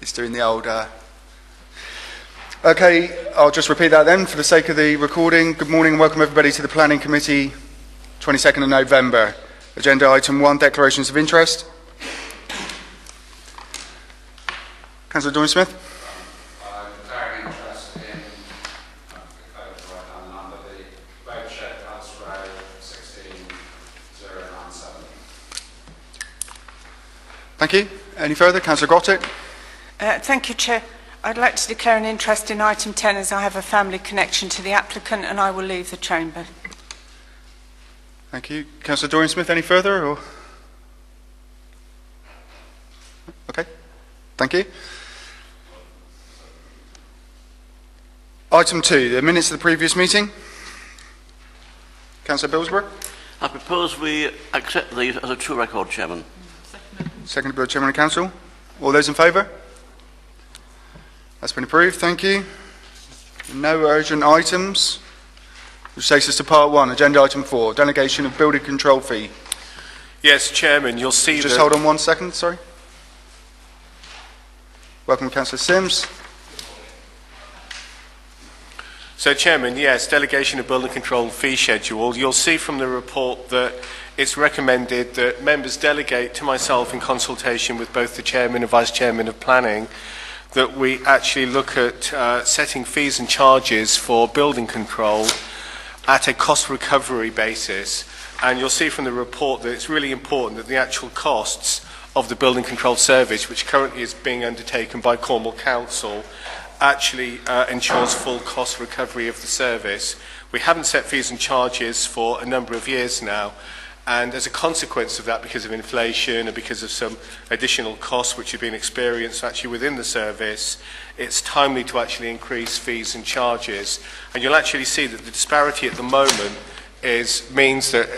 It's doing the old... Okay, I'll just repeat that then for the sake of the recording. Good morning and welcome everybody to the Planning Committee, 22nd of November. Agenda item 1, declarations of interest. Councillor Dorman-Smith. I'm declaring interest in the number, the boat shed house road 16097. Thank you. Any further? Councillor Grottick. Thank you, Chair. I'd like to declare an interest in item 10 as I have a family connection to the applicant and I will leave the chamber. Thank you. Councillor Dorman-Smith, any further? Or? Okay. Thank you. Item 2, the minutes of the previous meeting. Councillor Billsborough. I propose we accept these as a true record, Chairman. Seconded by the Chairman of Council. All those in favour? That's been approved, thank you. No urgent items, which takes us to part 1, agenda item 4, delegation of building control fee. Yes, Chairman, you'll see Just hold on 1 second, sorry. Welcome, Councillor Sims. So, Chairman, yes, delegation of building control fee schedule. You'll see from the report that it's recommended that members delegate to myself in consultation with both the Chairman and Vice Chairman of Planning that we actually look at setting fees and charges for building control at a cost recovery basis. And you'll see from the report that it's really important that the actual costs of the building control service, which currently is being undertaken by Cornwall Council, actually ensures full cost recovery of the service. We haven't set fees and charges for a number of years now, and as a consequence of that, because of inflation and because of some additional costs which have been experienced actually within the service, it's timely to actually increase fees and charges. And you'll actually see that the disparity at the moment means that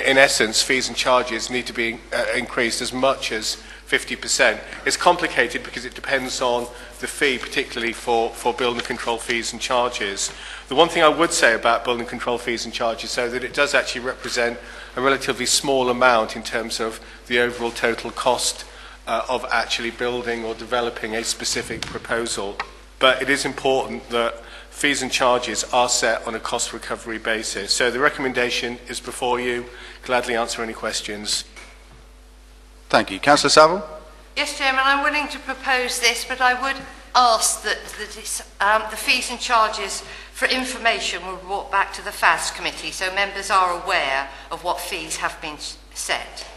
in essence fees and charges need to be increased as much as 50%. It's complicated because it depends on the fee, particularly for building control fees and charges. The one thing I would say about building control fees and charges, though, that it does actually represent a relatively small amount in terms of the overall total cost of actually building or developing a specific proposal. But it is important that fees and charges are set on a cost recovery basis. So the recommendation is before you. Gladly answer any questions. Thank you. Councillor Saville? Yes, Chairman, I'm willing to propose this, but I would ask that the fees and charges for information were brought back to the FAS committee so members are aware of what fees have been set.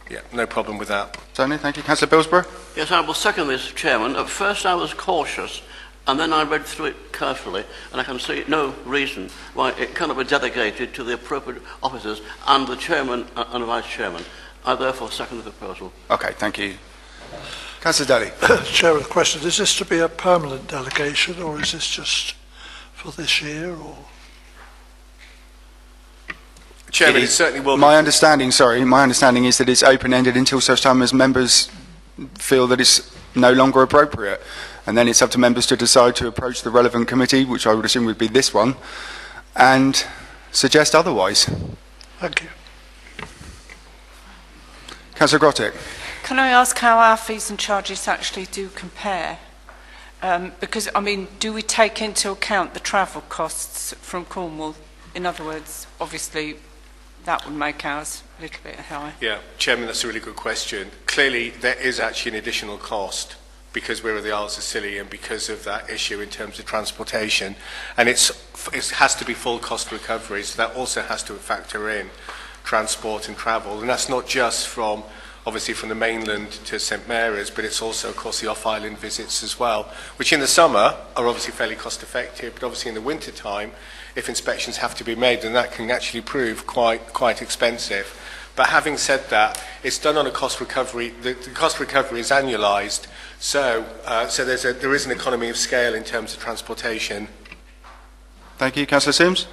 Yeah, no problem with that. Tony, thank you. Councillor Billsborough? Yes, I will second this, Chairman. At first I was cautious, and then I read through it carefully, and I can see no reason why it cannot be delegated to the appropriate officers and the Chairman and the Vice Chairman. I therefore second the proposal. Okay, thank you. Councillor Daly. Chair, a question. Is this to be a permanent delegation or is this just for this year? Or? Chairman, it certainly will be. My understanding is that it's open-ended until such time as members feel that it's no longer appropriate. And then it's up to members to decide to approach the relevant committee, which I would assume would be this one, and suggest otherwise. Thank you. Councillor Grottick. Can I ask how our fees and charges actually do compare? Because, I mean, do we take into account the travel costs from Cornwall? In other words, obviously, that would make ours a little bit higher. Yeah, Chairman, that's a really good question. Clearly, there is actually an additional cost because we're at the Isles of Scilly and because of that issue in terms of transportation. And it has to be full cost recovery, so that also has to factor in transport and travel. And that's not just from obviously from the mainland to St Mary's, but it's also, of course, the off-island visits as well, which in the summer are obviously fairly cost-effective, but obviously in the winter time, if inspections have to be made, then that can actually prove quite expensive. But having said that, it's done on a cost recovery. The cost recovery is annualised, so there is an economy of scale in terms of transportation. Thank you. Councillor Sims?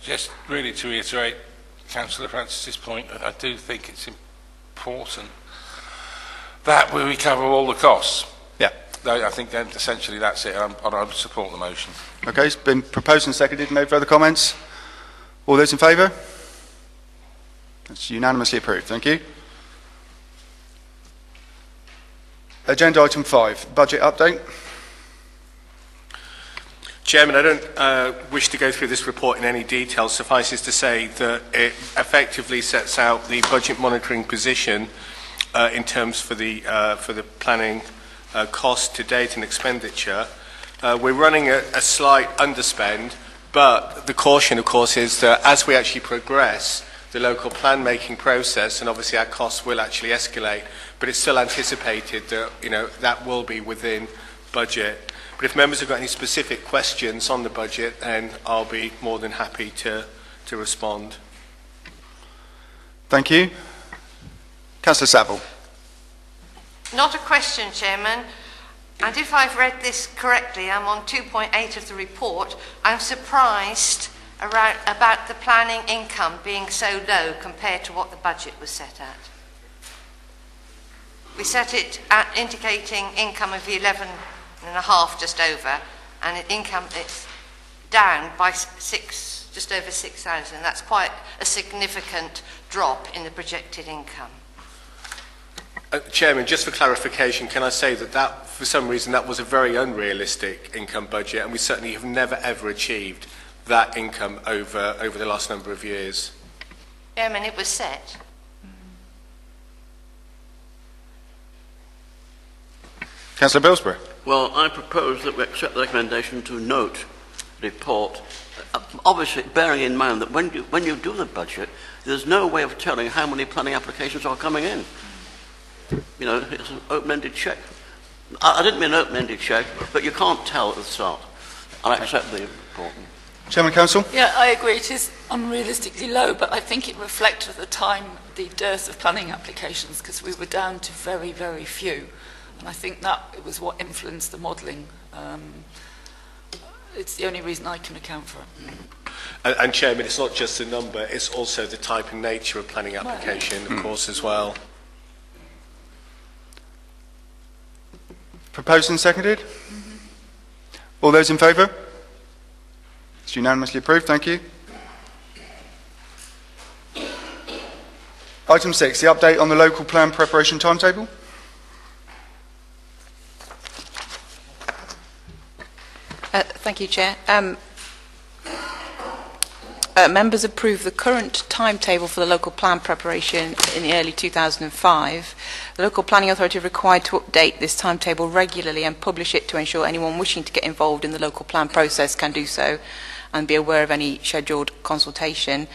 Just really to reiterate Councillor Francis's point, I do think it's important that we recover all the costs. Yeah. I think that essentially that's it. I would support the motion. Okay, it's been proposed and seconded. No further comments? All those in favour? That's unanimously approved. Thank you. Agenda item 5, budget update. Chairman, I don't wish to go through this report in any detail. Suffices to say that it effectively sets out the budget monitoring position in terms for the planning cost to date and expenditure. We're running a slight underspend, but the caution, of course, is that as we actually progress the local plan making process, and obviously our costs will actually escalate, but it's still anticipated that, that will be within budget. But if members have got any specific questions on the budget, then I'll be more than happy to respond. Thank you. Councillor Saville. Not a question, Chairman. And if I've read this correctly, I'm on 2.8 of the report. I'm surprised about the planning income being so low compared to what the budget was set at. We set it at indicating income of 11.5, just over, and income it's down by just over 6,000. That's quite a significant drop in the projected income. Chairman, just for clarification, can I say that for some reason that was a very unrealistic income budget, and we certainly have never ever achieved that income over the last number of years. Chairman, it was set. Councillor Billsbury. Well, I propose that we accept the recommendation to note the report, obviously bearing in mind that when you do the budget, there's no way of telling how many planning applications are coming in. It's an open-ended check. I didn't mean an open-ended check, but you can't tell at the start. I accept the report. Chairman Council. Yeah, I agree. It is unrealistically low, but I think it reflected at the time the dearth of planning applications, because we were down to very, very few. And I think that it was what influenced the modelling. It's the only reason I can account for it. And Chairman, it's not just the number, it's also the type and nature of planning application, of course, as well. Proposed and seconded? All those in favour? It's unanimously approved, thank you. Item 6, the update on the local plan preparation timetable. Thank you, Chair. Members approved the current timetable for the local plan preparation in the early 2005. The local planning authority are required to update this timetable regularly and publish it to ensure anyone wishing to get involved in the local plan process can do so and be aware of any scheduled consultation.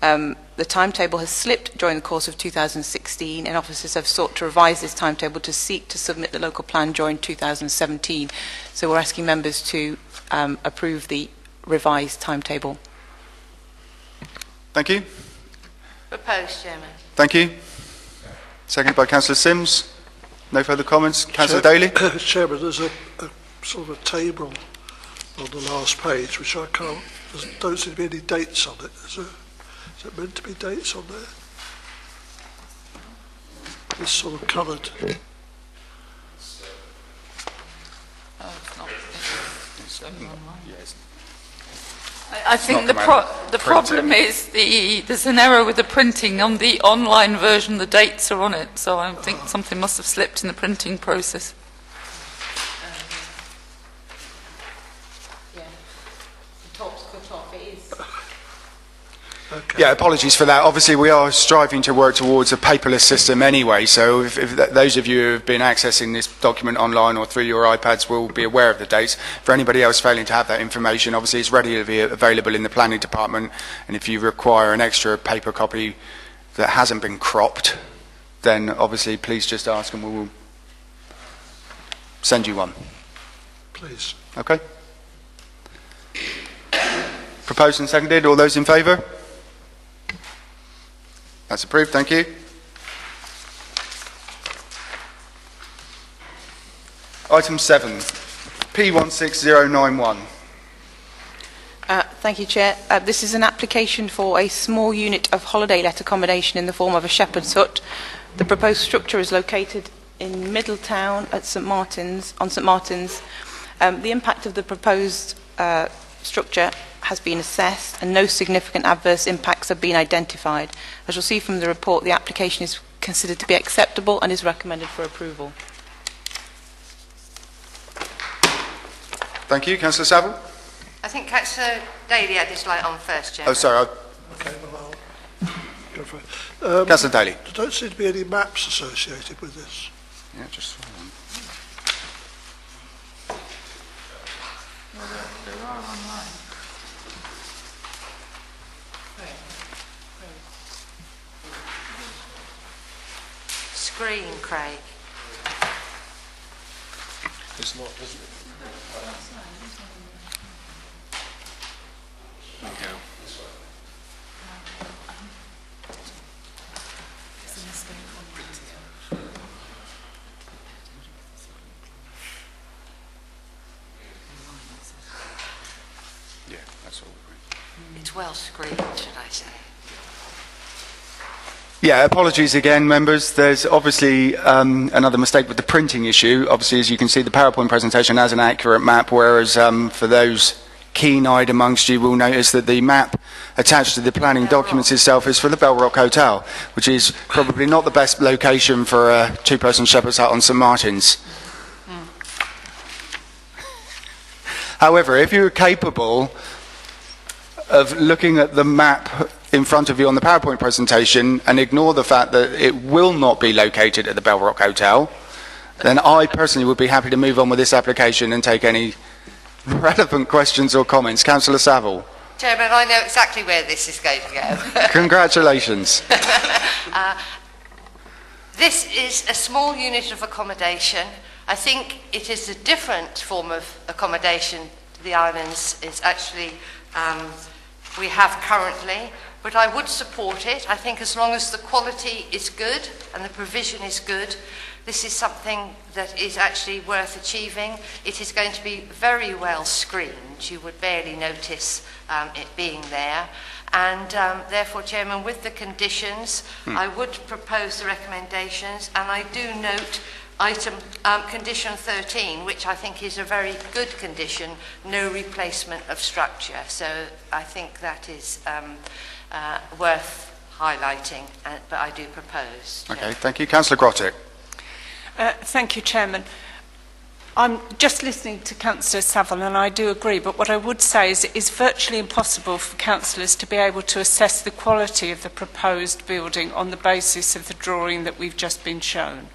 The timetable has slipped during the course of 2016, and officers have sought to revise this timetable to seek to submit the local plan during 2017. So we're asking members to approve the revised timetable. Thank you. Proposed, Chairman. Thank you. Seconded by Councillor Sims. No further comments. Councillor Daly. Chairman, there's a sort of a table on the last page, which I can't, there don't seem to be any dates on it. Is it meant to be dates on there? It's sort of coloured. Oh, it's not. It's only online. I think the problem is there's an error with the printing. On the online version, the dates are on it, so I think something must have slipped in the printing process. Yeah, the top's cut off, it is. Okay. Yeah, apologies for that. Obviously, we are striving to work towards a paperless system anyway, so if those of you who have been accessing this document online or through your iPads will be aware of the dates. For anybody else failing to have that information, obviously it's readily available in the planning department, and if you require an extra paper copy that hasn't been cropped, then obviously please just ask and we will send you one. Please. Okay? Proposed and seconded. All those in favour? That's approved, thank you. Item 7, P16091. Thank you, Chair. This is an application for a small unit of holiday let accommodation in the form of a shepherd's hut. The proposed structure is located in Middletown at St Martin's. The impact of the proposed structure has been assessed and no significant adverse impacts have been identified. As you'll see from the report, the application is considered to be acceptable and is recommended for approval. Thank you. Councillor Saville? I think Councillor Daly had his light on first, Chairman. Oh, sorry. Okay, well, I'll go for it. Councillor Daly. There don't seem to be any maps associated with this. Yeah, just... Screen, Craig. It's not, isn't it? There you go. Yeah, that's all. It's well screened, should I say. Yeah, apologies again, members. There's obviously another mistake with the printing issue. Obviously, as you can see, the PowerPoint presentation has an accurate map, whereas for those keen-eyed amongst you will notice that the map attached to the planning documents itself is for the Bell Rock Hotel, which is probably not the best location for a two-person shepherd's hut on St Martin's. However, if you're capable of looking at the map in front of you on the PowerPoint presentation and ignore the fact that it will not be located at the Bell Rock Hotel, then I personally would be happy to move on with this application and take any relevant questions or comments. Councillor Saville. Chairman, I know exactly where this is going to go. Congratulations. This is a small unit of accommodation. I think it is a different form of accommodation to the islands is actually we have currently, but I would support it. I think as long as the quality is good and the provision is good, this is something that is actually worth achieving. It is going to be very well screened. You would barely notice it being there. And therefore, Chairman, with the conditions, I would propose the recommendations, and I do note condition 13, which I think is a very good condition, no replacement of structure. So I think that is worth highlighting, but I do propose. Okay, thank you. Councillor Grottick. Thank you, Chairman. I'm just listening to Councillor Saville, and I do agree, but what I would say is it is virtually impossible for councillors to be able to assess the quality of the proposed building on the basis of the drawing that we've just been shown.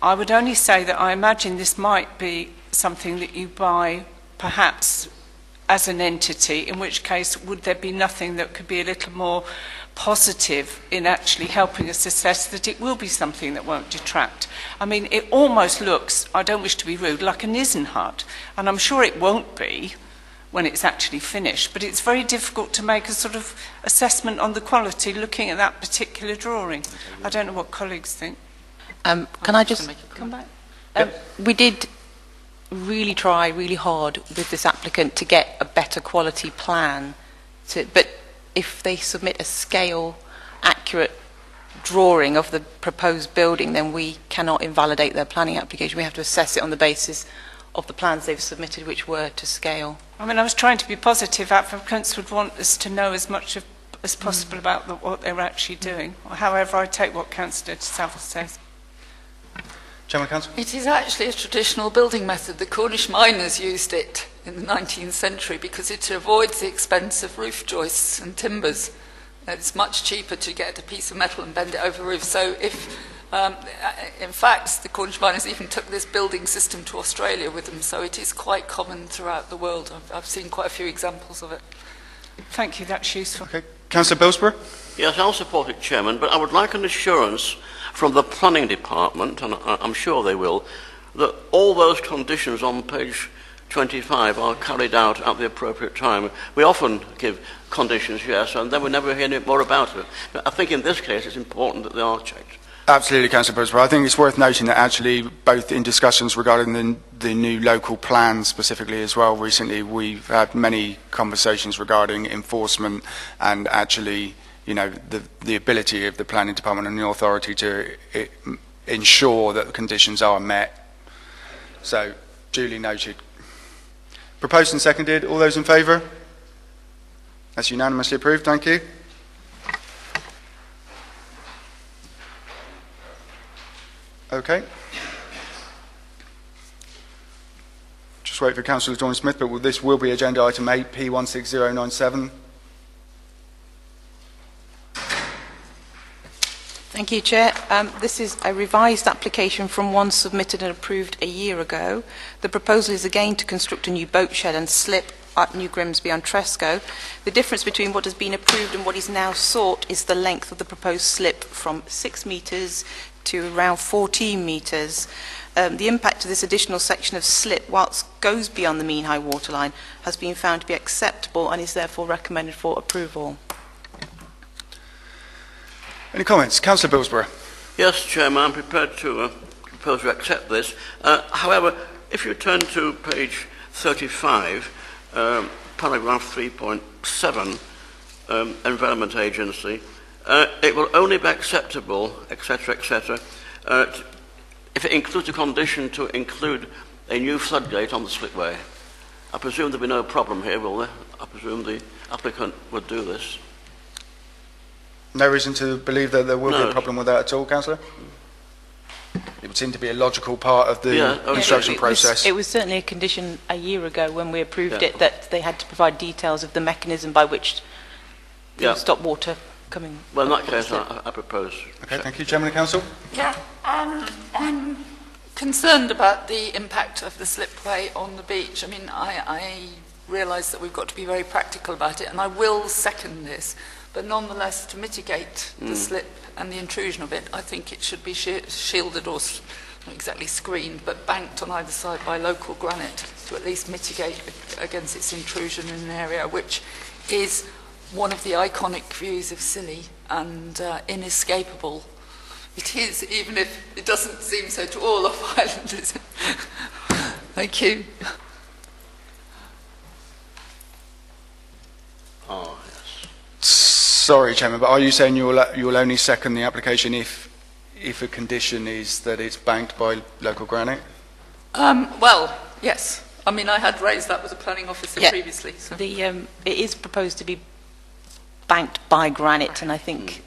I would only say that I imagine this might be something that you buy perhaps as an entity, in which case would there be nothing that could be a little more positive in actually helping us assess that it will be something that won't detract. I mean, it almost looks, I don't wish to be rude, like a Nissen hut, and I'm sure it won't be when it's actually finished, but it's very difficult to make a sort of assessment on the quality looking at that particular drawing. I don't know what colleagues think. Can I just come back? We did really try really hard with this applicant to get a better quality plan, but if they submit a scale accurate drawing of the proposed building, then we cannot invalidate their planning application. We have to assess it on the basis of the plans they've submitted, which were to scale. I mean, I was trying to be positive. Applicants would want us to know as much as possible about what they're actually doing. However, I take what Councillor Saville says. Chairman Council. It is actually a traditional building method. The Cornish miners used it in the 19th century because it avoids the expense of roof joists and timbers. It's much cheaper to get a piece of metal and bend it over a roof. So if, in fact, the Cornish miners even took this building system to Australia with them, so it is quite common throughout the world. I've seen quite a few examples of it. Thank you, that's useful. Okay. Councillor Billsborough. Yes, I'll support it, Chairman, but I would like an assurance from the planning department, and I'm sure they will, that all those conditions on page 25 are carried out at the appropriate time. We often give conditions, yes, and then we never hear any more about it. But I think in this case it's important that they are checked. Absolutely, Councillor Billsborough. I think it's worth noting that actually both in discussions regarding the new local plan specifically as well recently, we've had many conversations regarding enforcement and actually, you know, the ability of the planning department and the authority to ensure that the conditions are met. So, duly noted. Proposed and seconded. All those in favour? That's unanimously approved. Thank you. Okay. Just just wait for Councillor Dorn-Smith, but this will be agenda item 8, P16097. Thank you, Chair. This is a revised application from one submitted and approved a year ago. The proposal is again to construct a new boat shed and slip at New Grimsby on Tresco. The difference between what has been approved and what is now sought is the length of the proposed slip from 6 metres to around 14 metres. The impact of this additional section of slip, whilst goes beyond the mean high water line, has been found to be acceptable and is therefore recommended for approval. Any comments? Councillor Bilsborough. Yes, Chairman, I'm prepared to propose to accept this. However, if you turn to page 35, paragraph 3.7, Environment Agency, it will only be acceptable, etc., etc., if it includes a condition to include a new floodgate on the slipway. I presume there'll be no problem here, will there? I presume the applicant would do this. No reason to believe that there will be No. a problem with that at all, Councillor? It would seem to be a logical part of the construction process. It was certainly a condition a year ago when we approved Yeah. it that they had to provide details of the mechanism by which to stop water coming. Well, in that case, I propose. Okay, thank you. Chairman of Council. Yeah, I'm concerned about the impact of the slipway on the beach. I mean, I realise that we've got to be very practical about it, and I will second this. But nonetheless, to mitigate the slip and the intrusion of it, I think it should be shielded or not exactly screened, but banked on either side by local granite to at least mitigate against its intrusion in an area which is one of the iconic views of Scilly and inescapable. It is, even if it doesn't seem so to all of Islanders. Thank you. Oh, Sorry, Chairman, but are you saying you'll only second the application if a condition is that it's banked by local granite? Well, yes. I mean, I had raised that with the planning officer previously. So. It is proposed to be banked by granite, and I think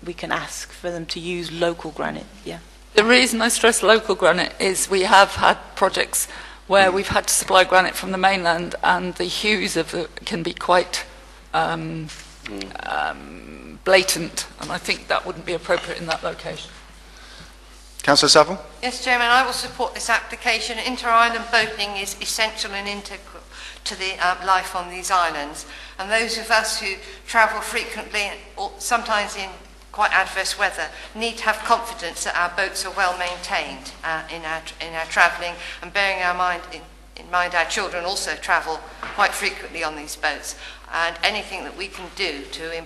we can ask for them to use local granite. Yeah. The reason I stress local granite is we have had projects where we've had to supply granite from the mainland, and the hues of it can be quite blatant, and I think that wouldn't be appropriate in that location. Councillor Saville? Yes, Chairman, I will support this application. Inter-island boating is essential and integral to the life on these islands. And those of us who travel frequently, or sometimes in quite adverse weather, need to have confidence that our boats are well maintained in our travelling, and bearing in mind our children also travel quite frequently on these boats. And anything that we can do to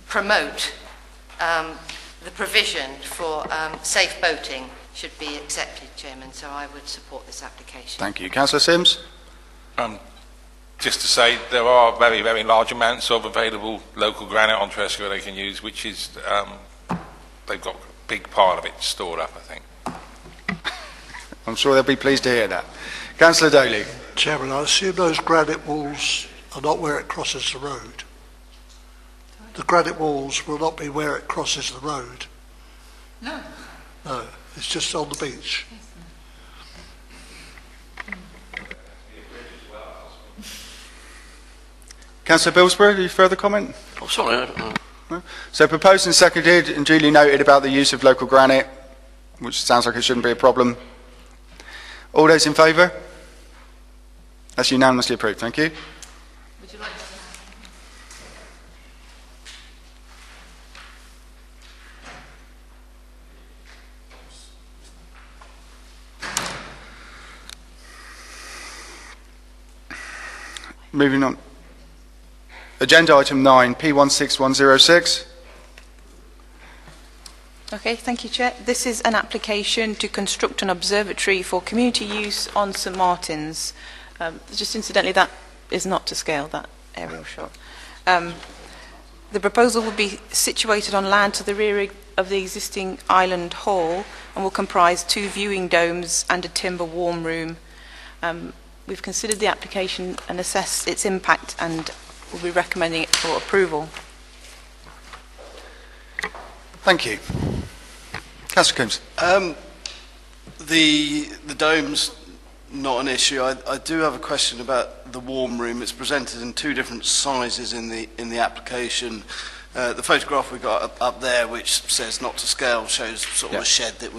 promote the provision for safe boating should be accepted, Chairman, so I would support this application. Thank you. Councillor Sims? Just to say, there are very, very large amounts of available local granite on Tresco they can use, which is, they've got a big pile of it stored up, I think. I'm sure they'll be pleased to hear that. Councillor Daly? Chairman, I assume those granite walls are not where it crosses the road. The granite walls will not be where it crosses the road. No. No, it's just on the beach. Councillor Bilsborough, any further comment? Oh, sorry. No? So proposed and seconded and duly noted about the use of local granite, which sounds like it shouldn't be a problem. All those in favour? That's unanimously approved. Thank you. Would you like to? Moving on. Agenda item 9, P16106. Okay, thank you, Chair. This is an application to construct an observatory for community use on St Martin's. Just incidentally, that is not to scale, that aerial shot. The proposal will be situated on land to the rear of the existing island hall and will comprise 2 viewing domes and a timber warm room. We've considered the application and assessed its impact and will be recommending it for approval. Thank you. Councillor Coombs. The domes not an issue. I do have a question about the warm room. It's presented in two different sizes in the application. The photograph we got up there, which says not to scale, shows sort of a shed that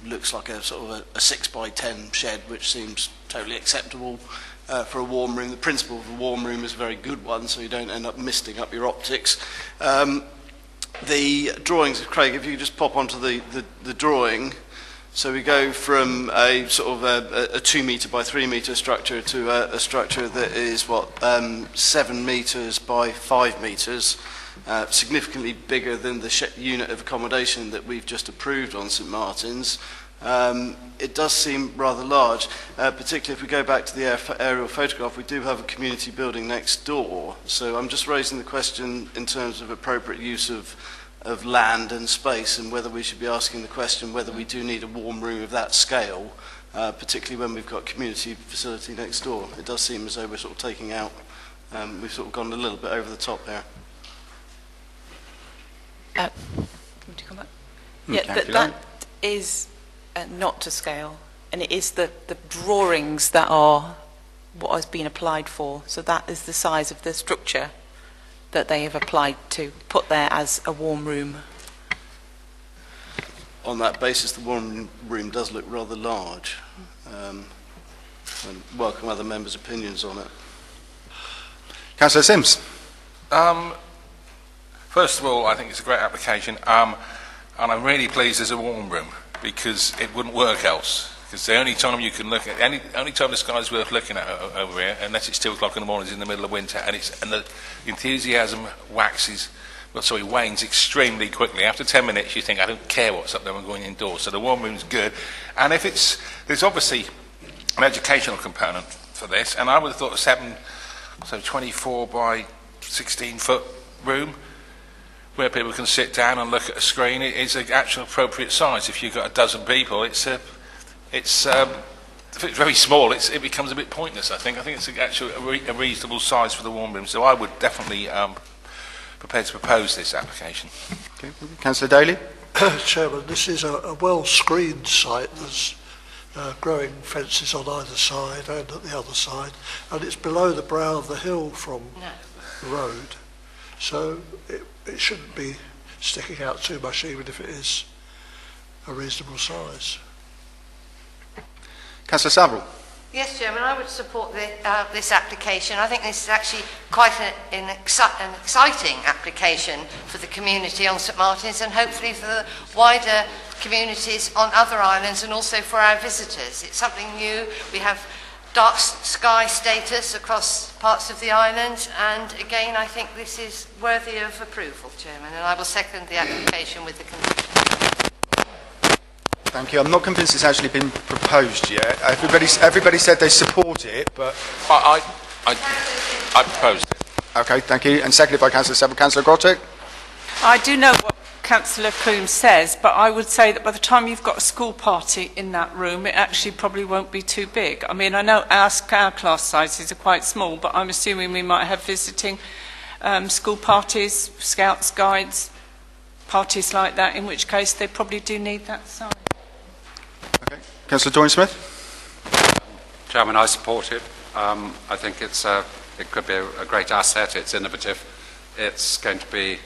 looks like a sort of a 6 by 10 shed, which seems totally acceptable for a warm room. The principle of a warm room is a very good one, so you don't end up misting up your optics. The drawings, Craig, if you could just pop onto the drawing. So we go from a sort of a 2 metre by 3 metre structure to a structure that is 7 metres by 5 metres. Significantly bigger than the unit of accommodation that we've just approved on St Martin's. It does seem rather large, particularly if we go back to the aerial photograph. We do have a community building next door, so I'm just raising the question in terms of appropriate use of land and space, and whether we should be asking the question whether we do need a warm room of that scale, particularly when we've got a community facility next door. It does seem as though we're sort of taking out, we've sort of gone a little bit over the top there. Want to come back? Yeah, that is not to scale, and it is the drawings that are what has been applied for. So that is the size of the structure that they have applied to put there as a warm room. On that basis, the warm room does look rather large. And welcome other members' opinions on it. Councillor Sims. First of all, I think it's a great application, and I'm really pleased there's a warm room, because it wouldn't work else. Because the only time you can look at, only time the sky's worth looking at over here, unless it's 2 o'clock in the morning, is in the middle of winter, and the enthusiasm wanes extremely quickly. After 10 minutes, you think, I don't care what's up there, I'm going indoors. So the warm room's good, and there's obviously an educational component for this, and I would have thought 24 by 16 foot room, where people can sit down and look at a screen. It is an actual appropriate size. If you've got a dozen people, if it's very small, it becomes a bit pointless, I think. I think it's actually a reasonable size for the warm room. So I would definitely prepare to propose this application. Okay. Councillor Daly. Chairman, this is a well-screened site. There's growing fences on either side and at the other side, and it's below the brow of the hill from the road. So it shouldn't be sticking out too much, even if it is a reasonable size. Councillor Saville. Yes, Chairman, I would support this application. I think this is actually quite an exciting application for the community on St Martin's, and hopefully for the wider communities on other islands, and also for our visitors. It's something new. We have dark sky status across parts of the island, and again I think this is worthy of approval, Chairman, and I will second the application with the condition. Thank you. I'm not convinced it's actually been proposed yet. Everybody said they support it, but I proposed it. Okay, thank you. And seconded by Councillor Saville. Councillor Grottek. I do know what Councillor Coombs says, but I would say that by the time you've got a school party in that room, it actually probably won't be too big. I mean, I know our class sizes are quite small, but I'm assuming we might have visiting school parties, scouts, guides, parties like that, in which case they probably do need that size. Okay. Councillor Doreen-Smith. Chairman, I support it. I think it could be a great asset. It's innovative. It's going to be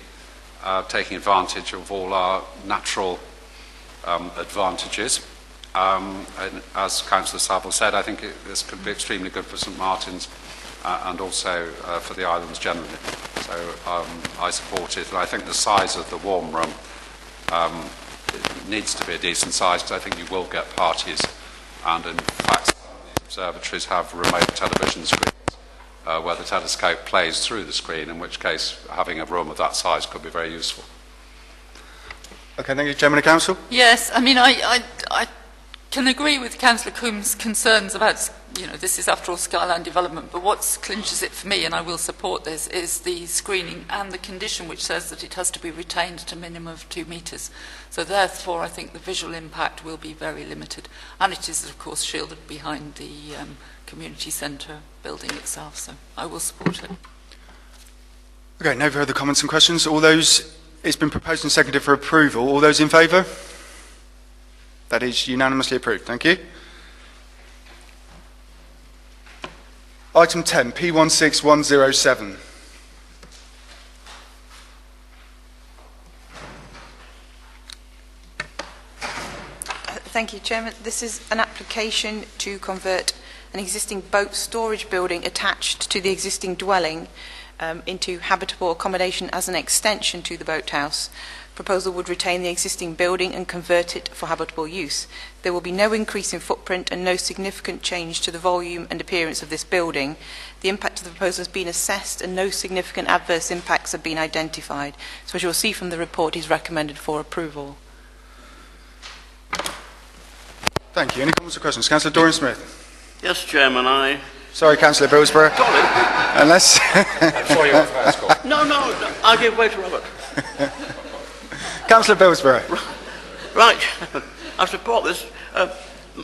taking advantage of all our natural advantages. And as Councillor Saville said, I think this could be extremely good for St Martin's and also for the islands generally. So I support it, and I think the size of the warm room it needs to be a decent size, because I think you will get parties, and in fact some of the observatories have remote television screens where the telescope plays through the screen, in which case having a room of that size could be very useful. Okay, thank you. Chairman of Council. Yes, I mean, I can agree with Councillor Coombs' concerns about, this is after all Skyline development, but what clinches it for me, and I will support this, is the screening and the condition which says that it has to be retained at a minimum of 2 metres. So therefore, I think the visual impact will be very limited, and it is, of course, shielded behind the community centre building itself, so I will support it. Okay, no further comments and questions. It's been proposed and seconded for approval. All those in favour? That is unanimously approved. Thank you. Item 10, P16107. Thank you, Chairman. This is an application to convert an existing boat storage building attached to the existing dwelling into habitable accommodation as an extension to the boathouse. Proposal would retain the existing building and convert it for habitable use. There will be no increase in footprint and no significant change to the volume and appearance of this building. The impact of the proposal has been assessed and no significant adverse impacts have been identified. So as you'll see from the report, is recommended for approval. Thank you. Any comments or questions? Councillor Dorian Smith. Yes, Chairman, Sorry, Councillor Billsborough. Unless... Before you first call. No, I'll give way to Robert. Councillor Billsborough. Right, I support this.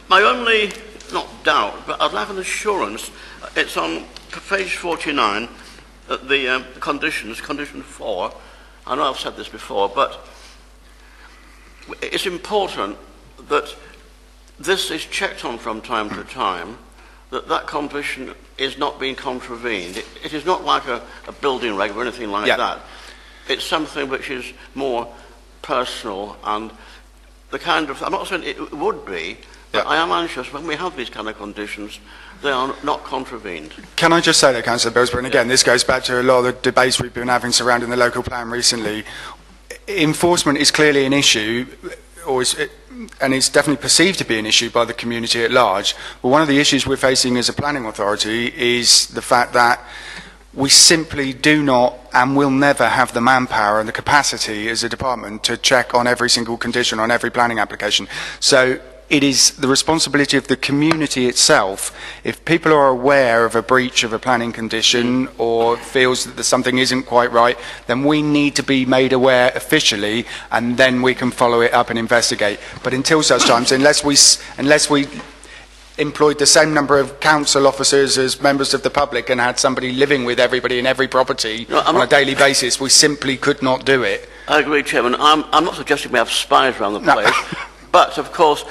My only, not doubt, but I'd like an assurance. It's on page 49, the conditions, condition 4. I know I've said this before, but it's important that this is checked on from time to time, that condition is not being contravened. It is not like a building reg or anything like that. It's something which is more personal and the kind of, I'm not saying it would be, but I am anxious when we have these kind of conditions, they are not contravened. Can I just say that, Councillor Billsborough, and again, this goes back to a lot of the debates we've been having surrounding the local plan recently. Enforcement is clearly an issue, and it's definitely perceived to be an issue by the community at large. But one of the issues we're facing as a planning authority is the fact that we simply do not and will never have the manpower and the capacity as a department to check on every single condition on every planning application. So it is the responsibility of the community itself. If people are aware of a breach of a planning condition or feels that something isn't quite right, then we need to be made aware officially, and then we can follow it up and investigate. But until such times, unless we employed the same number of council officers as members of the public and had somebody living with everybody in every property on a daily basis, we simply could not do it. I agree, Chairman. I'm not suggesting we have spies around the place. But, of course,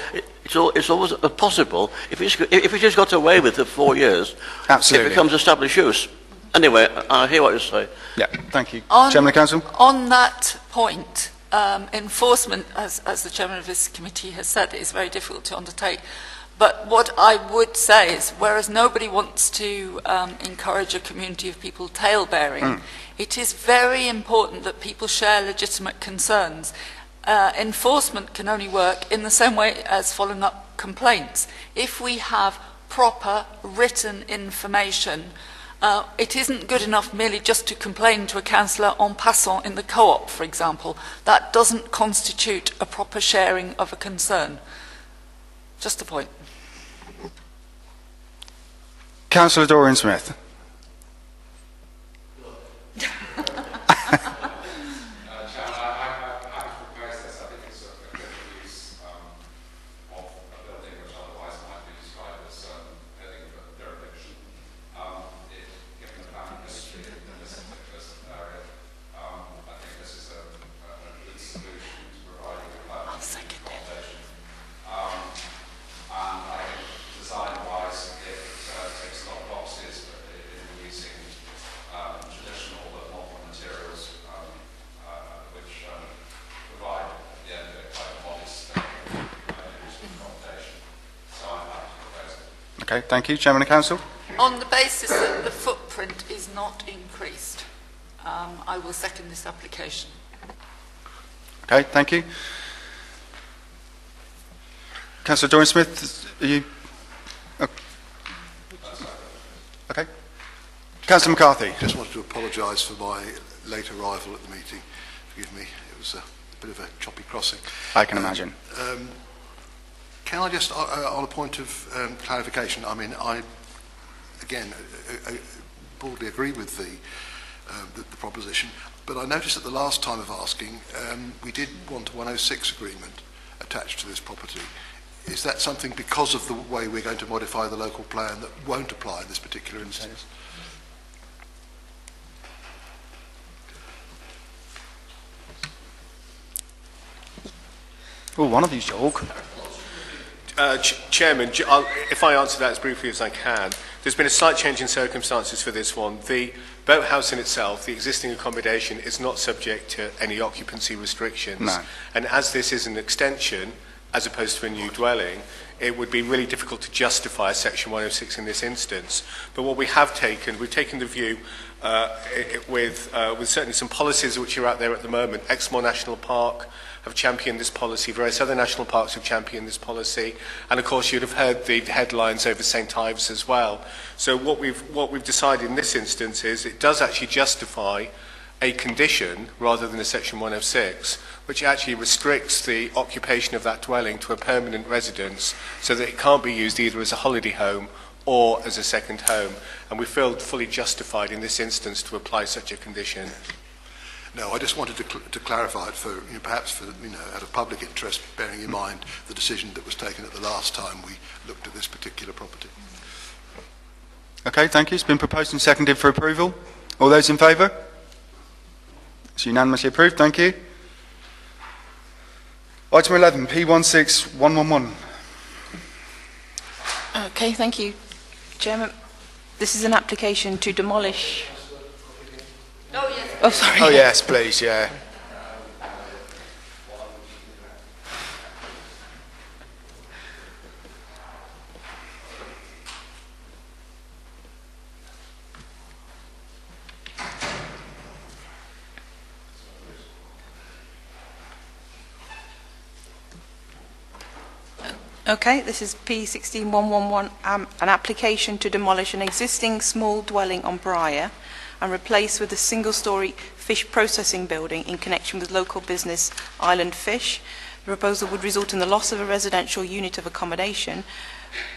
it's always possible, if it's just got away with for 4 years, Absolutely. It becomes established use. Anyway, I hear what you say. Yeah, thank you. Chairman of Council? On that point, enforcement, as the Chairman of this committee has said, is very difficult to undertake. But what I would say is, whereas nobody wants to encourage a community of people tail-bearing, it is very important that people share legitimate concerns. Enforcement can only work in the same way as following up complaints. If we have proper written information, it isn't good enough merely just to complain to a councillor en passant in the co-op, for example. That doesn't constitute a proper sharing of a concern. Just a point. Councillor Dorian Smith. Okay, thank you. Chairman of Council? On the basis that the footprint is not increased, I will second this application. Okay, thank you. Councillor Dorian Smith, are you... Okay. Councillor McCarthy. Just wanted to apologise for my late arrival at the meeting. Forgive me, it was a bit of a choppy crossing. I can imagine. Can I just, on a point of clarification, I mean, I, again, broadly agree with the proposition, but I noticed that the last time of asking, we did want a 106 agreement attached to this property. Is that something, because of the way we're going to modify the local plan, that won't apply in this particular instance? Oh, one of you's talk. Chairman, if I answer that as briefly as I can, there's been a slight change in circumstances for this one. The boathouse in itself, the existing accommodation, is not subject to any occupancy restrictions. No. And as this is an extension, as opposed to a new dwelling, it would be really difficult to justify Section 106 in this instance. But what we've taken the view with certainly some policies which are out there at the moment. Exmoor National Park have championed this policy, various other national parks have championed this policy, and of course you'd have heard the headlines over St Ives as well. So what we've decided in this instance is it does actually justify a condition rather than a Section 106, which actually restricts the occupation of that dwelling to a permanent residence so that it can't be used either as a holiday home or as a second home. And we feel fully justified in this instance to apply such a condition. No, I just wanted to clarify it for, perhaps for, out of public interest, bearing in mind the decision that was taken at the last time we looked at this particular property. Okay, thank you. It's been proposed and seconded for approval. All those in favour? It's unanimously approved. Thank you. Item 11, P16111. Okay, thank you, Chairman. This is an application to demolish... Oh, yes. Oh, sorry. Oh, yes, please, yeah. Okay, this is P16111, an application to demolish an existing small dwelling on Briar and replace with a single-storey fish processing building in connection with local business Island Fish. The proposal would result in the loss of a residential unit of accommodation,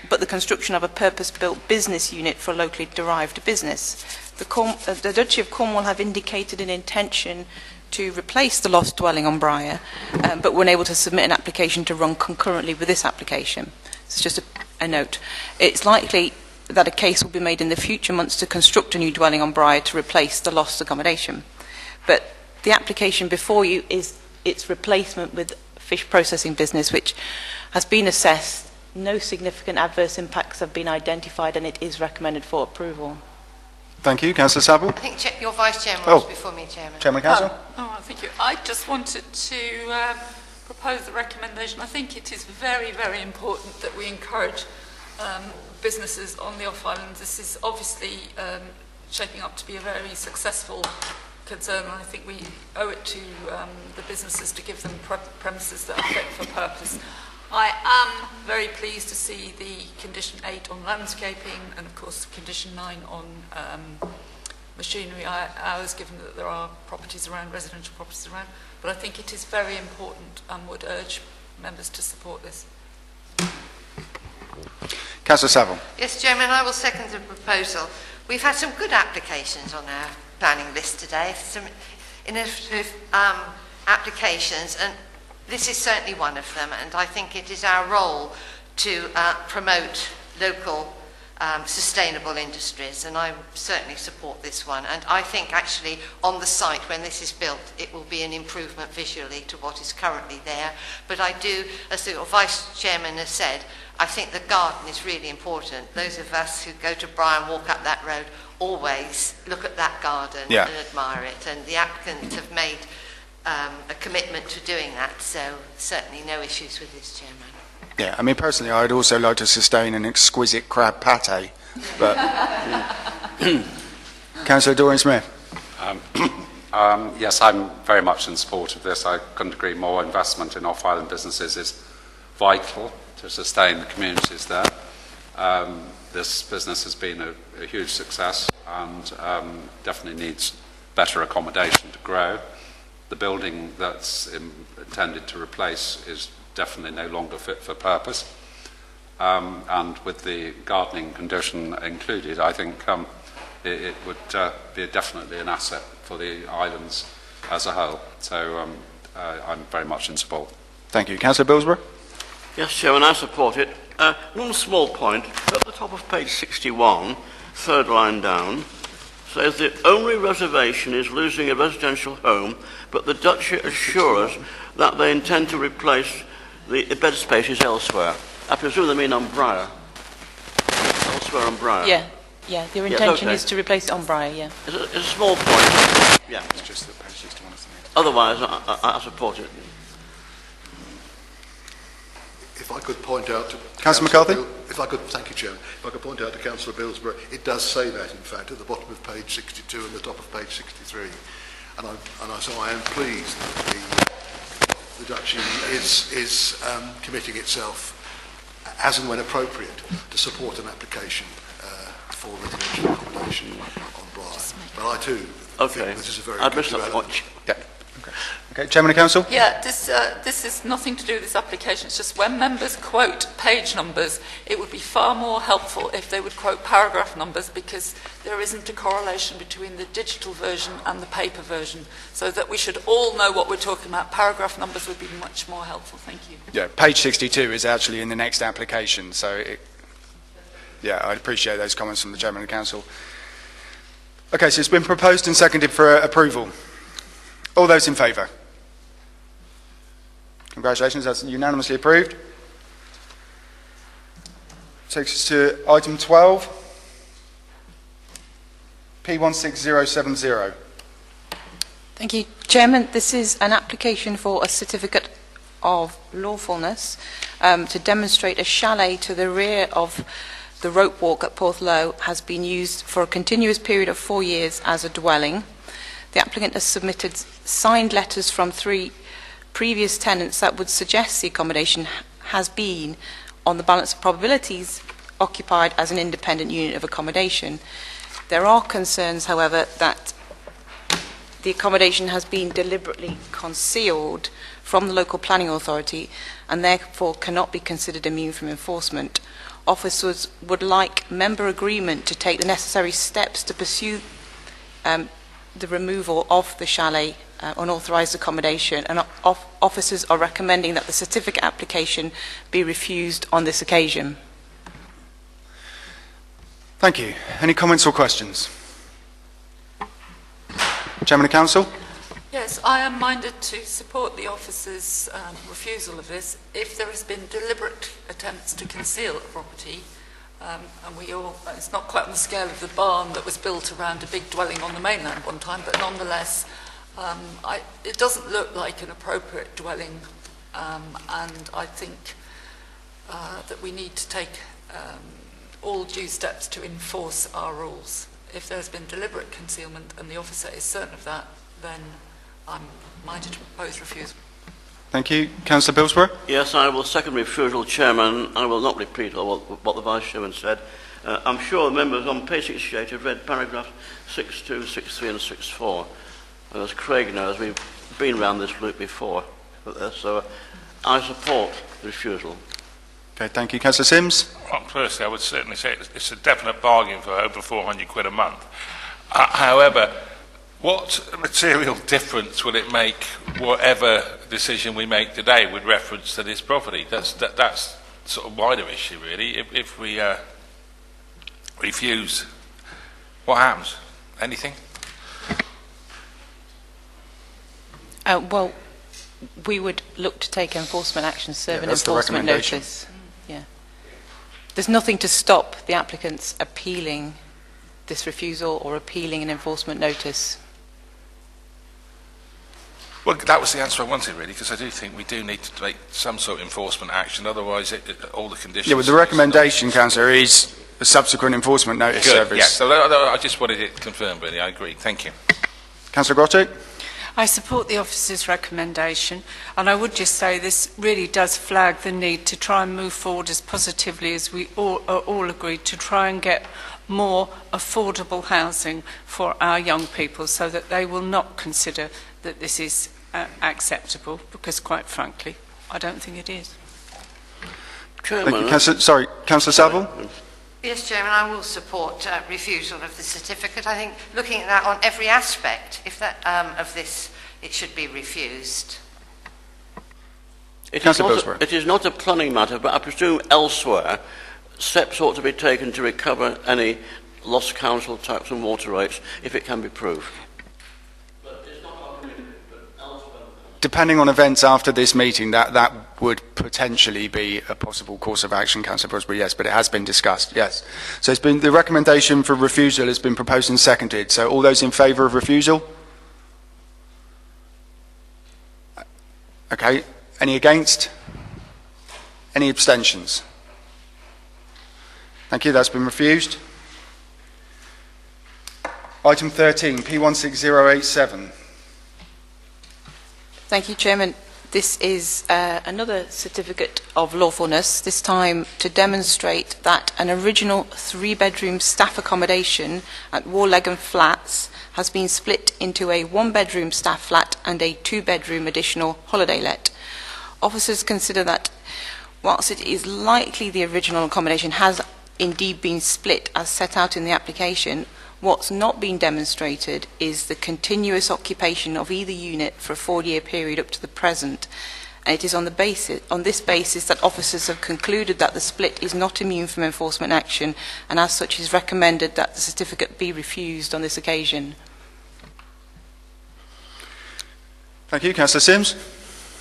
but the construction of a purpose-built business unit for a locally derived business. The Duchy of Cornwall have indicated an intention to replace the lost dwelling on Briar, but were unable to submit an application to run concurrently with this application. It's just a note. It's likely that a case will be made in the future months to construct a new dwelling on Briar to replace the lost accommodation. But the application before you is its replacement with fish processing business, which has been assessed. No significant adverse impacts have been identified, and it is recommended for approval. Thank you. Councillor Saville? I think your Vice Chairman was before me, Chairman. Chairman Council? Thank you. I just wanted to propose the recommendation. I think it is very, very important that we encourage businesses on the off-island. This is obviously shaping up to be a very successful concern, and I think we owe it to the businesses to give them premises that are fit for purpose. I am very pleased to see the condition 8 on landscaping and of course condition 9 on machinery hours, given that there are properties around, residential properties around, but I think it is very important and would urge members to support this. Councillor Saville? Yes, Chairman, I will second the proposal. We've had some good applications on our planning list today, some innovative applications, and this is certainly one of them, and I think it is our role to promote local sustainable industries, and I certainly support this one. And I think actually on the site, when this is built, it will be an improvement visually to what is currently there. But I do, as the Vice Chairman has said, I think the garden is really important. Those of us who go to Briar and walk up that road always look at that garden and admire it, and the applicants have made a commitment to doing that, so certainly no issues with this, Chairman. Yeah, I mean, personally, I'd also like to sustain an exquisite crab pate, but... Councillor Dorian-Smith? Yes, I'm very much in support of this. I couldn't agree more. Investment in off-island businesses is vital to sustain the communities there. This business has been a huge success and definitely needs better accommodation to grow. The building that's intended to replace is definitely no longer fit for purpose. And with the gardening condition included, I think it would be definitely an asset for the islands as a whole. So I'm very much in support. Thank you. Councillor Billsborough? Yes, Chairman, I support it. One small point. At the top of page 61, third line down, says the only reservation is losing a residential home, but the Duchy assures that they intend to replace the bed spaces elsewhere. I presume they mean on Briar. Elsewhere on Briar. Yeah, yeah, your Yes, intention okay. is to replace it on Briar, yeah. It's a small point. Yeah. It's just that page 61 is the next. Otherwise, I support it. If I could point out to Councillor McCarthy? Thank you, Chairman. If I could point out to Councillor Billsborough, it does say that, in fact, at the bottom of page 62 and the top of page 63. So I am pleased that the Dutch Union is committing itself, as and when appropriate, to support an application for residential accommodation on Briar. But I too think this is a very I'd good miss that development. much. Yeah. Okay, Chairman of Council? Yeah, this is nothing to do with this application. It's just when members quote page numbers, it would be far more helpful if they would quote paragraph numbers, because there isn't a correlation between the digital version and the paper version, so that we should all know what we're talking about. Paragraph numbers would be much more helpful. Thank you. Yeah, page 62 is actually in the next application, so yeah, I appreciate those comments from the Chairman of Council. Okay, so it's been proposed and seconded for approval. All those in favour? Congratulations, that's unanimously approved. Takes us to item 12, P16070. Thank you, Chairman. This is an application for a certificate of lawfulness to demonstrate a chalet to the rear of the rope walk at Porthlow has been used for a continuous period of 4 years as a dwelling. The applicant has submitted signed letters from 3 previous tenants that would suggest the accommodation has been, on the balance of probabilities, occupied as an independent unit of accommodation. There are concerns, however, that the accommodation has been deliberately concealed from the local planning authority and therefore cannot be considered immune from enforcement. Officers would like member agreement to take the necessary steps to pursue the removal of the chalet unauthorised accommodation, and officers are recommending that the certificate application be refused on this occasion. Thank you. Any comments or questions? Chairman of Council? Yes, I am minded to support the officer's refusal of this if there has been deliberate attempts to conceal a property. And it's not quite on the scale of the barn that was built around a big dwelling on the mainland one time, but nonetheless, it doesn't look like an appropriate dwelling, and I think that we need to take all due steps to enforce our rules. If there's been deliberate concealment and the officer is certain of that, then I'm minded to propose refusal. Thank you. Councillor Billsborough? Yes, I will second refusal, Chairman. I will not repeat what the Vice Chairman said. I'm sure members on page 68 have read paragraphs 62, 63 and 64. And as Craig knows, we've been round this loop before. So I support the refusal. Okay, thank you. Councillor Sims? Well, firstly, I would certainly say it's a definite bargain for over 400 quid a month. However, what material difference will it make, whatever decision we make today with reference to this property? That's sort of wider issue, really. If we refuse, what happens? Anything? Well, we would look to take enforcement action, serve an that's the enforcement recommendation. notice. Yeah. There's nothing to stop the applicants appealing this refusal or appealing an enforcement notice. Well, that was the answer I wanted, really, because I do think we do need to take some sort of enforcement action, otherwise all the conditions... Yeah, well, the recommendation, Councillor, is a subsequent enforcement notice Good, service. yes, so I just wanted it confirmed, really. I agree. Thank you. Councillor Grotto? I support the officer's recommendation, and I would just say this really does flag the need to try and move forward as positively as we all agreed to try and get more affordable housing for our young people, so that they will not consider that this is acceptable, because quite frankly, I don't think it is. Chairman, Thank you. Councillor Saville? Yes, Chairman, I will support refusal of the certificate. I think looking at that on every aspect, if that of this, it should be refused. it Councillor is not a planning matter, but I presume elsewhere steps ought to be taken to recover any lost council tax and water rates if it can be proved. But it's not our committee, but elsewhere. depending on events after this meeting, that would potentially be a possible course of action, Councillor Busby, yes, but it has been discussed, yes. So it's been, the recommendation for refusal has been proposed and seconded. So all those in favour of refusal? Okay. Any against? Any abstentions? Thank you, that's been refused. Item 13, P16087. Thank you, Chairman. This is another certificate of lawfulness, this time to demonstrate that an original 3-bedroom staff accommodation at Wesleyan Flats has been split into a 1-bedroom staff flat and a 2-bedroom additional holiday let. Officers consider that whilst it is likely the original accommodation has indeed been split as set out in the application, what's not been demonstrated is the continuous occupation of either unit for a 4-year period up to the present. And it is on this basis that officers have concluded that the split is not immune from enforcement action, and as such is recommended that the certificate be refused on this occasion. Thank you, Councillor Sims.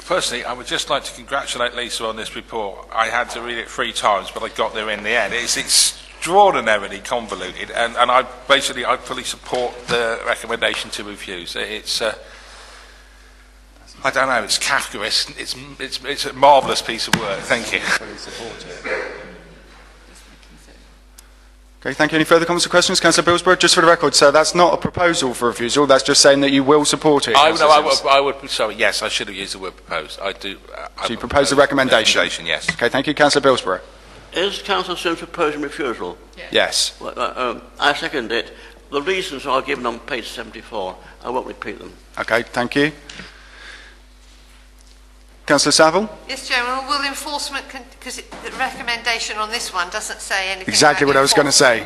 Personally, I would just like to congratulate Lisa on this report. I had to read it 3 times, but I got there in the end. It's extraordinarily convoluted, and I fully support the recommendation to refuse. It's I don't know, it's Kafkaesque. It's a marvellous piece of work. Thank you. Okay, thank you. Any further comments or questions? Councillor Billsborough, just for the record, sir, that's not a proposal for refusal, that's just saying that you will support it. I would, sorry, yes, I should have used the word proposed. I do. So you propose the recommendation? Yes. Okay, thank you. Councillor Billsborough. Is Councillor Sims proposing refusal? Yes. Well, I second it. The reasons are given on page 74. I won't repeat them. Okay, thank you. Councillor Saville? Yes, Chairman. Will enforcement, because the recommendation on this one doesn't say anything Exactly about what I was going to say.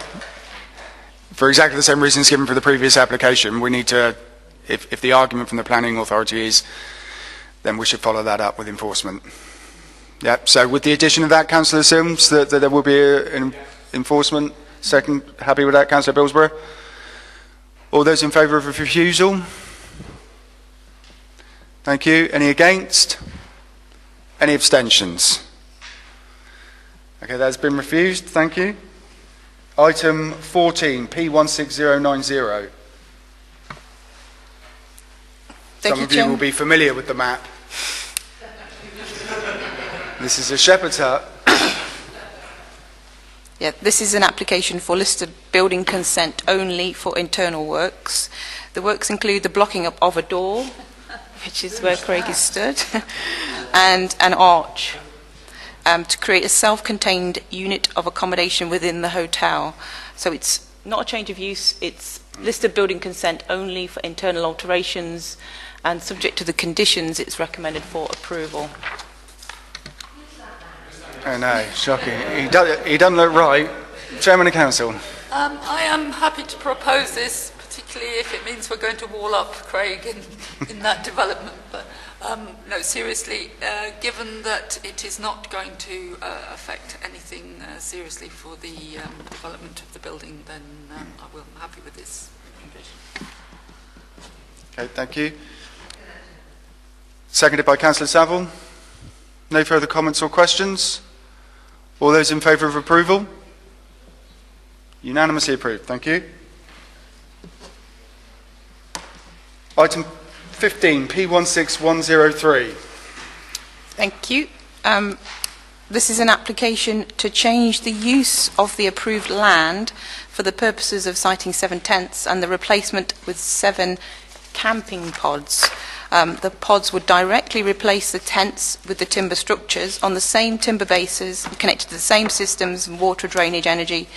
For exactly the same reasons given for the previous application, we need to, if the argument from the planning authority is, then we should follow that up with enforcement. Yep, so with the addition of that, Councillor Sims, that there will be an enforcement. Second, happy with that, Councillor Billsborough? All those in favour of refusal? Thank you. Any against? Any abstentions? Okay, that's been refused. Thank you. Item 14, P16090. Some of you will be familiar with the map. This is a shepherd's hut. Yeah, this is an application for listed building consent only for internal works. The works include the blocking up of a door, which is where Craig is stood, and an arch to create a self-contained unit of accommodation within the hotel. So it's not a change of use, it's listed building consent only for internal alterations, and subject to the conditions it's recommended for approval. Oh no, shocking. He doesn't look right. Chairman of Council. I am happy to propose this, particularly if it means we're going to wall up Craig in that development. But no, seriously, given that it is not going to affect anything seriously for the development of the building, then I'm happy with this provision. Okay, thank you. Seconded by Councillor Saville. No further comments or questions? All those in favour of approval? Unanimously approved. Thank you. Item 15, P16103. Thank you. This is an application to change the use of the approved land for the purposes of siting 7 tents and the replacement with 7 camping pods. The pods would directly replace the tents with the timber structures on the same timber bases, connected to the same systems and water, drainage, energy.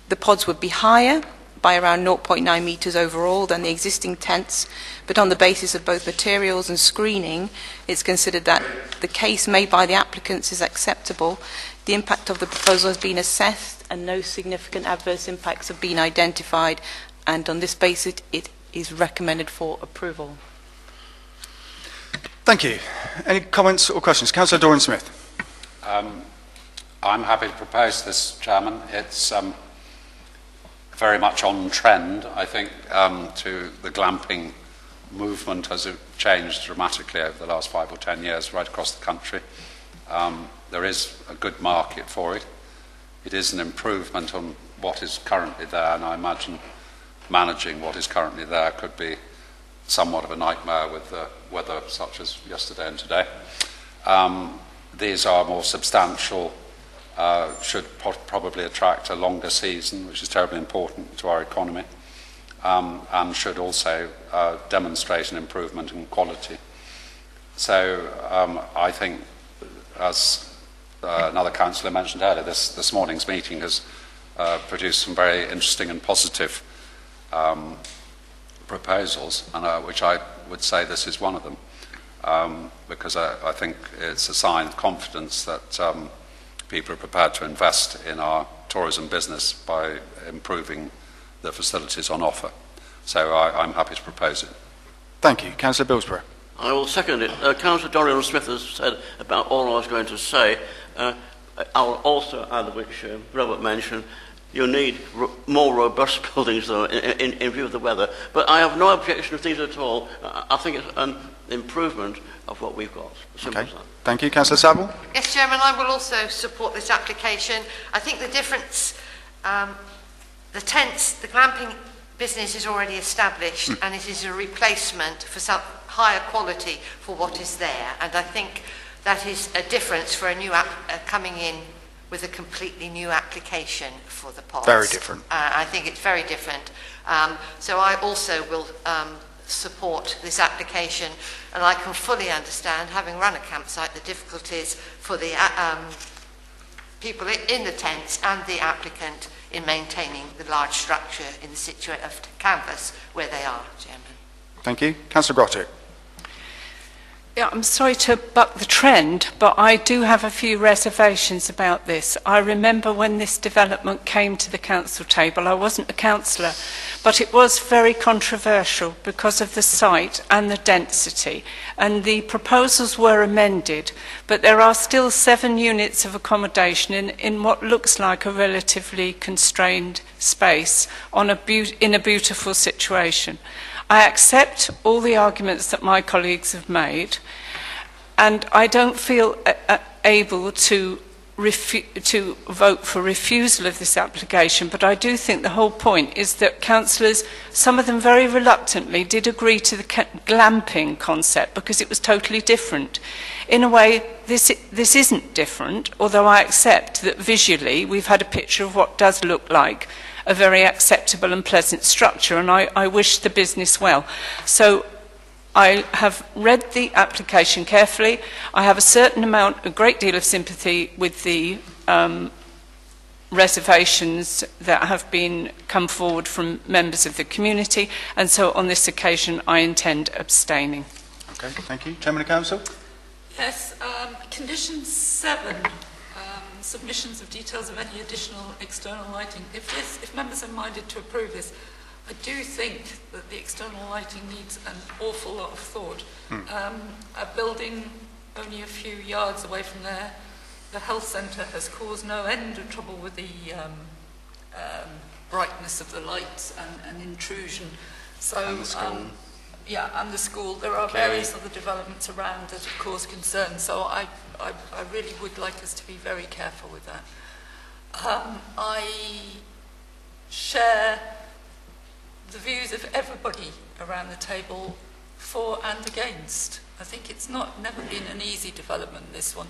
The pods would be higher by around 0.9 metres overall than the existing tents, but on the basis of both materials and screening, it's considered that the case made by the applicants is acceptable. The impact of the proposal has been assessed and no significant adverse impacts have been identified, and on this basis it is recommended for approval. Thank you. Any comments or questions? Councillor Doran-Smith. I'm happy to propose this, Chairman. It's very much on trend, I think, to the glamping movement has changed dramatically over the last 5 or 10 years right across the country. There is a good market for it. It is an improvement on what is currently there, and I imagine managing what is currently there could be somewhat of a nightmare with the weather such as yesterday and today. These are more substantial, should probably attract a longer season, which is terribly important to our economy, and should also demonstrate an improvement in quality. So I think, as another councillor mentioned earlier, this morning's meeting has produced some very interesting and positive proposals, and which I would say this is one of them, because I think it's a sign of confidence that people are prepared to invest in our tourism business by improving the facilities on offer. So I'm happy to propose it. Thank you. Councillor Billsborough. I will second it. Councillor Dorian Smith has said about all I was going to say. I'll also add, which Robert mentioned, you need more robust buildings, though, in view of the weather. But I have no objection to these at all. I think it's an improvement of what we've got. Simple as that. Thank you. Councillor Saville. Yes, Chairman, I will also support this application. I think the difference, the tents, the glamping business is already established, and it is a replacement for some higher quality for what is there. And I think that is a difference for a new coming in with a completely new application for the pods. Very different. I think it's very different. So I also will support this application, and I can fully understand, having run a campsite, the difficulties for the people in the tents and the applicant in maintaining the large structure in the situation of canvas where they are, Chairman. Thank you. Councillor Grottick. Yeah, I'm sorry to buck the trend, but I do have a few reservations about this. I remember when this development came to the council table, I wasn't a councillor, but it was very controversial because of the site and the density. And the proposals were amended, but there are still 7 units of accommodation in what looks like a relatively constrained space in a beautiful situation. I accept all the arguments that my colleagues have made, and I don't feel able to vote for refusal of this application, but I do think the whole point is that councillors, some of them very reluctantly, did agree to the glamping concept because it was totally different. In a way, this isn't different, although I accept that visually we've had a picture of what does look like a very acceptable and pleasant structure, and I wish the business well. So I have read the application carefully. I have a great deal of sympathy with the reservations that have come forward from members of the community, and so on this occasion I intend abstaining. Okay, thank you. Chairman of Council. Yes, condition 7. Submissions of details of any additional external lighting. If members are minded to approve this, I do think that the external lighting needs an awful lot of thought. A building only a few yards away from there, the health centre has caused no end of trouble with the brightness of the lights and intrusion. So, and the school. And the school. There are various other developments around that have caused concern. So I really would like us to be very careful with that. I share the views of everybody around the table for and against. I think it's never been an easy development, this one.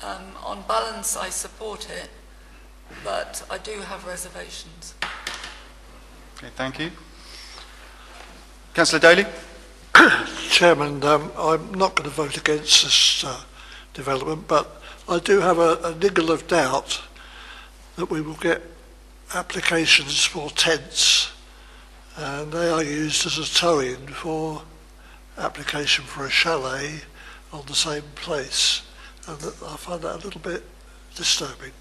On balance, I support it, but I do have reservations. Okay, thank you. Councillor Daly. Chairman, I'm not going to vote against this development, but I do have a niggle of doubt that we will get applications for tents, and they are used as a tow-in for application for a chalet on the same place, and I find that a little bit disturbing.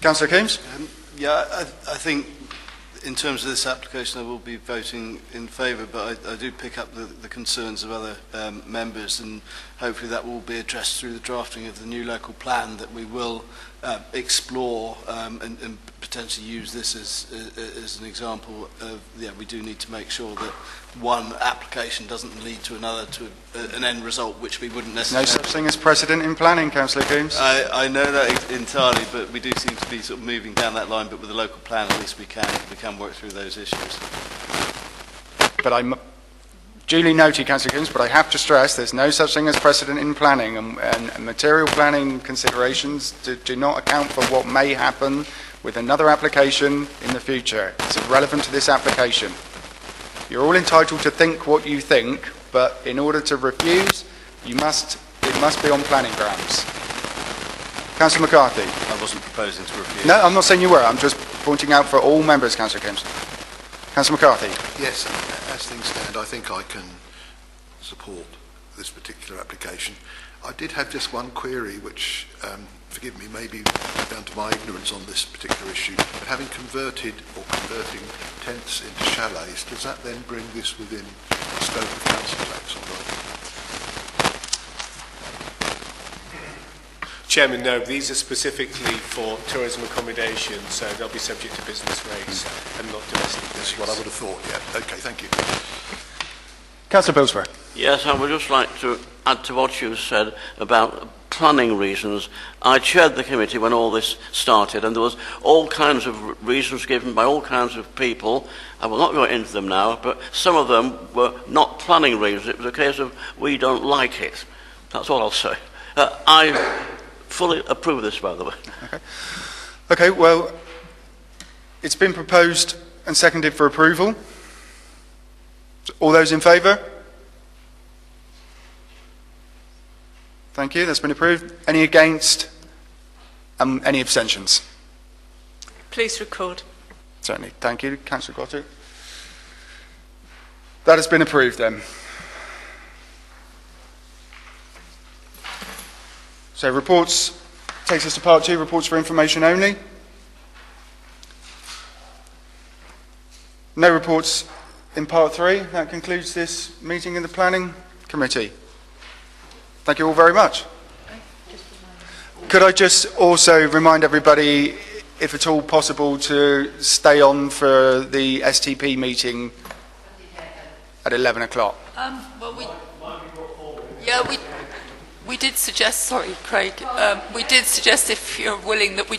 Councillor Coombs. I think in terms of this application I will be voting in favour, but I do pick up the concerns of other members, and hopefully that will be addressed through the drafting of the new local plan that we will explore and potentially use this as an example of, yeah, we do need to make sure that one application doesn't lead to another, to an end result which we wouldn't necessarily... No such thing as precedent in planning, Councillor Coombs. I know that entirely, but we do seem to be sort of moving down that line, but with the local plan at least we can work through those issues. But I'm duly noted, Councillor Coombs, but I have to stress there's no such thing as precedent in planning, and material planning considerations do not account for what may happen with another application in the future. It's irrelevant to this application. You're all entitled to think what you think, but in order to refuse, it must be on planning grounds. Councillor McCarthy. I wasn't proposing to refuse. No, I'm not saying you were. I'm just pointing out for all members, Councillor Coombs. Councillor McCarthy. Yes, as things stand, I think I can support this particular application. I did have just one query, which, forgive me, maybe down to my ignorance on this particular issue, but having converting tents into chalets, does that then bring this within the scope of council tax or not? Chairman, no, these are specifically for tourism accommodation, so they'll be subject to business rates and not domestic rates. That's what I would have thought, yeah. Okay, thank you. Councillor Pillsbury. Yes, I would just like to add to what you said about planning reasons. I chaired the committee when all this started, and there was all kinds of reasons given by all kinds of people. I will not go into them now, but some of them were not planning reasons. It was a case of, we don't like it. That's all I'll say. I fully approve of this, by the way. Okay, well, it's been proposed and seconded for approval. All those in favour? Thank you, that's been approved. Any against? Any abstentions? Please record. Certainly, thank you, Councillor Gotter. That has been approved then. So reports takes us to part 2, reports for information only. No reports in part 3. That concludes this meeting in the Planning Committee. Thank you all very much. Could I just also remind everybody, if at all possible, to stay on for the STP meeting at 11 o'clock? We did suggest, sorry, Craig, we did suggest, if you're willing, that we